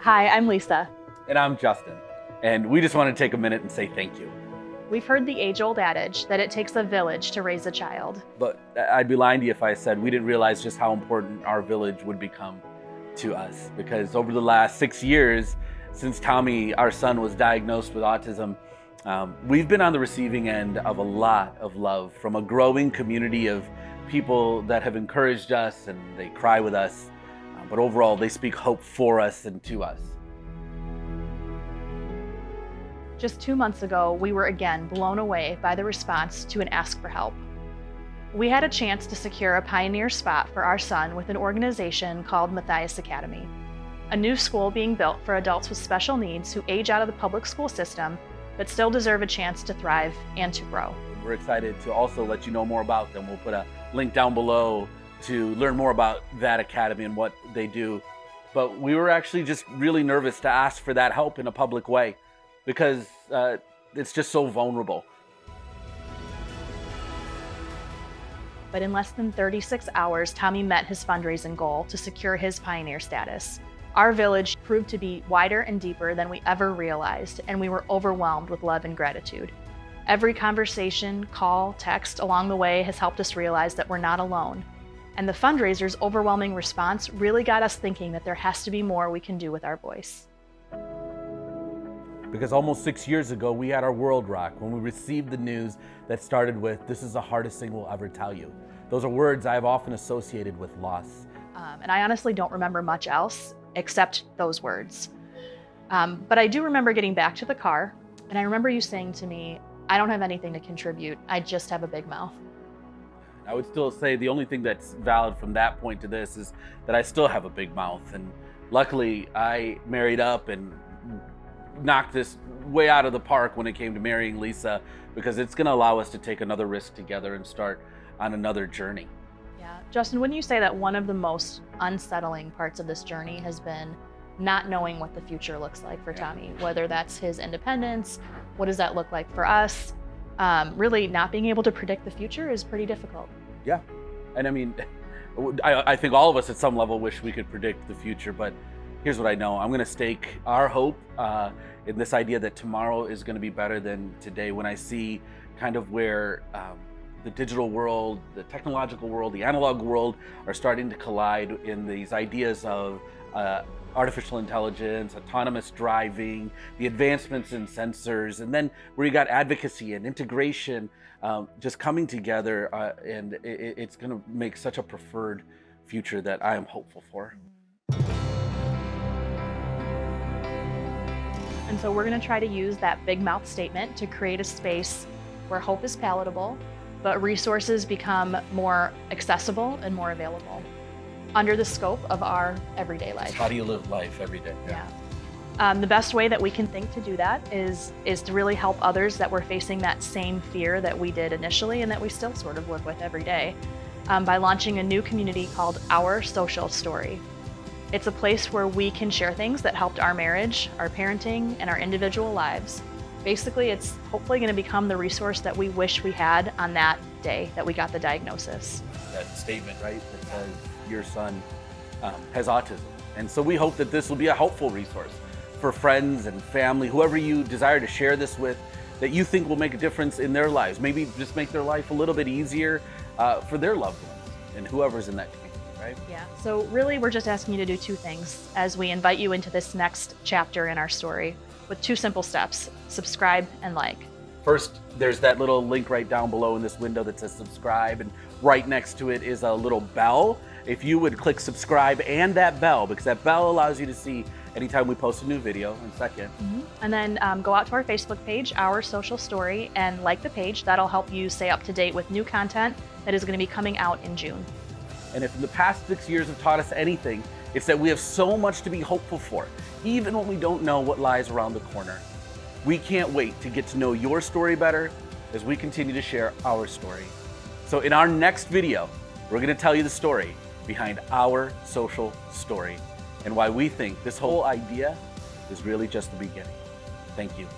Hi, I'm Lisa. And I'm Justin. And we just want to take a minute and say thank you. We've heard the age-old adage that it takes a village to raise a child. But I'd be lying to you if I said we didn't realize just how important our village would become to us. Because over the last 6 years, since Tommy, our son, was diagnosed with autism, we've been on the receiving end of a lot of love from a growing community of people that have encouraged us and they cry with us. But overall, they speak hope for us and to us. Just 2 months ago, we were again blown away by the response to an ask for help. We had a chance to secure a pioneer spot for our son with an organization called Matthias Academy, a new school being built for adults with special needs who age out of the public school system but still deserve a chance to thrive and to grow. We're excited to also let you know more about them. We'll put a link down below to learn more about that academy and what they do. But we were actually just really nervous to ask for that help in a public way because it's just so vulnerable. But in less than 36 hours, Tommy met his fundraising goal to secure his pioneer status. Our village proved to be wider and deeper than we ever realized, and we were overwhelmed with love and gratitude. Every conversation, call, text along the way has helped us realize that we're not alone. And the fundraiser's overwhelming response really got us thinking that there has to be more we can do with our voice. Because almost 6 years ago, we had our world rock when we received the news that started with, "This is the hardest thing we'll ever tell you." Those are words I've often associated with loss. And I honestly don't remember much else except those words. But I do remember getting back to the car, and I remember you saying to me, "I don't have anything to contribute. I just have a big mouth." I would still say the only thing that's valid from that point to this is that I still have a big mouth. And luckily, I married up and knocked this way out of the park when it came to marrying Lisa, because it's going to allow us to take another risk together and start on another journey. Yeah. Justin, wouldn't you say that one of the most unsettling parts of this journey has been not knowing what the future looks like for Tommy, whether that's his independence, what does that look like for us? Really not being able to predict the future is pretty difficult. Yeah. And I mean, I think all of us at some level wish we could predict the future, but here's what I know. I'm going to stake our hope in this idea that tomorrow is going to be better than today. When I see kind of where the digital world, the technological world, the analog world are starting to collide in these ideas of artificial intelligence, autonomous driving, the advancements in sensors, and then where you got advocacy and integration just coming together, and it's going to make such a preferred future that I am hopeful for. And so we're going to try to use that big mouth statement to create a space where hope is palatable, but resources become more accessible and more available under the scope of our everyday life. How do you live life every day? Yeah. The best way that we can think to do that is to really help others that were facing that same fear that we did initially and that we still sort of live with every day, by launching a new community called Our Social Story. It's a place where we can share things that helped our marriage, our parenting, and our individual lives. Basically, it's hopefully going to become the resource that we wish we had on that day that we got the diagnosis. That statement, right, that says your son has autism. And so we hope that this will be a helpful resource for friends and family, whoever you desire to share this with, that you think will make a difference in their lives. Maybe just make their life a little bit easier for their loved ones and whoever's in that community. Right? Yeah, so really we're just asking you to do two things as we invite you into this next chapter in our story with two simple steps: subscribe and like. First, there's that little link right down below in this window that says subscribe, and right next to it is a little bell. If you would click subscribe and that bell, because that bell allows you to see anytime we post a new video. And second. And then go out to our Facebook page, Our Social Story, and like the page. That'll help you stay up to date with new content that is going to be coming out in June. And if in the past 6 years have taught us anything, it's that we have so much to be hopeful for, even when we don't know what lies around the corner. We can't wait to get to know your story better as we continue to share our story. So in our next video, we're going to tell you the story behind Our Social Story and why we think this whole idea is really just the beginning. Thank you.